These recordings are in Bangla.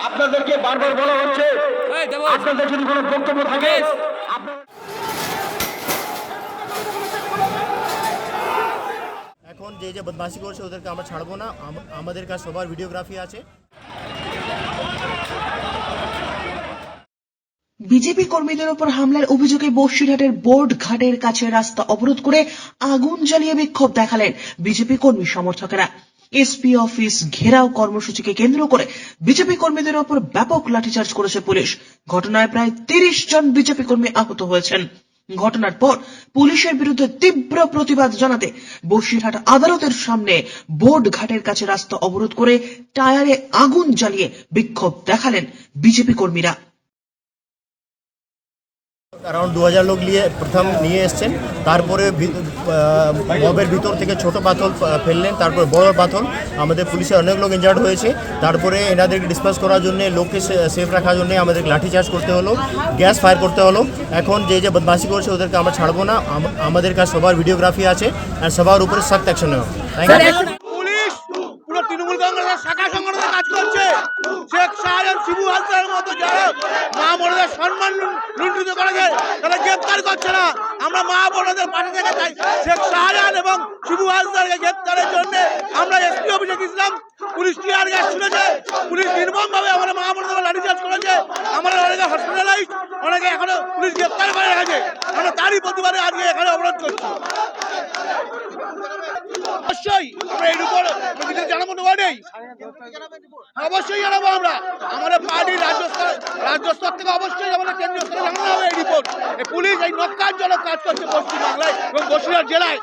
আপনাদেরকে বারবার বলা হচ্ছে, আপনাদের যদি কোনো বক্তব্য থাকে এখন যে বদমাশি করছে ওদেরকে আমরা ছাড়বো না। আমাদের কাছে সবার ভিডিওগ্রাফি আছে। বিজেপি কর্মীদের উপর হামলার অভিযোগে বসিরহাটের বোর্ড ঘাটের কাছে রাস্তা অবরোধ করে আগুন জ্বালিয়ে বিক্ষোভ দেখালেন বিজেপি কর্মী সমর্থকেরা। এসপি অফিস ঘেরাও কর্মসূচিকে কেন্দ্র করে বিজেপি কর্মীদের উপর ব্যাপক লাঠিচার্জ করেছে পুলিশ। ঘটনায় প্রায় 30 জন বিজেপি কর্মী আহত হয়েছেন। ঘটনার পর পুলিশের বিরুদ্ধে তীব্র প্রতিবাদ জানাতে বসিরহাট আদালতের সামনে বোর্ড ঘাটের কাছে রাস্তা অবরোধ করে টায়ারে আগুন জ্বালিয়ে বিক্ষোভ দেখালেন বিজেপি কর্মীরা। अराउंड 2000 लोग प्रथम নিয়ে এসেছেন। তারপরে মবের ভিতর থেকে ছোট পাথর ফেললেন, তারপর বড় পাথর। আমাদের পুলিশের অনেক লোক ইনজার্ড হয়েছে। তারপরে এনাদেরকে ডিসপাস করার জন্য, লোককে সেফ রাখার জন্য আমাদের লাঠিচার্জ করতে হলো, গ্যাস ফায়ার করতে হলো। এখন যে বদমাশি করছে ওদেরকে আমরা ছাড়বো না। আমাদের কাছে সবার ভিডিওগ্রাফি আছে আর সবার উপরে সখ্ত অ্যাকশন নেওয়া। Thank you. পুলিশ পুরো তৃণমূল কংগ্রেসের শাখা সংগঠনের কাজ করছে। শেখ শাহজাহান, শিবু হালদারের মতো যারা মা বোনদের সম্মান লুণ্ঠিত করেছে তারা গ্রেপ্তার করছে না। আমরা মা বোনদের পাশে থেকে চাই। শেখ শাহজাহান এবং শিবু হালদারকে গ্রেপ্তারের জন্য আমরা এসপি অফিসে গেছিলাম। পুলিশ টিয়ার গ্যাস ছুড়েছে, পুলিশ নির্মমভাবে আমাদের মা বোনদের লাঠিচার্জ করেছে। আমরা অনেকে হসপিটালাইজ, অনেকে এখনো পুলিশ গ্রেপ্তার করে রেখেছে। আমরা তারই প্রতিবাদে আজকে এখানে অবরোধ করছি। অবশ্যই আমরা এর উপর জানাবো, নেই অবশ্যই জানাবো। আমরা আমাদের পার্টি রাজ্য স্তর থেকে অবশ্যই আমাদের কেন্দ্রীয় স্তরে জানানো হবে এই রিপোর্ট। পুলিশ এই নক্কারজনক কাজ করছে পশ্চিমবাংলায় এবং বসিরহাট জেলায়।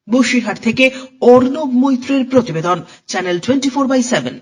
বসিরহাট থেকে অর্ণব মৈত্রের প্রতিবেদন, চ্যানেল 24/7।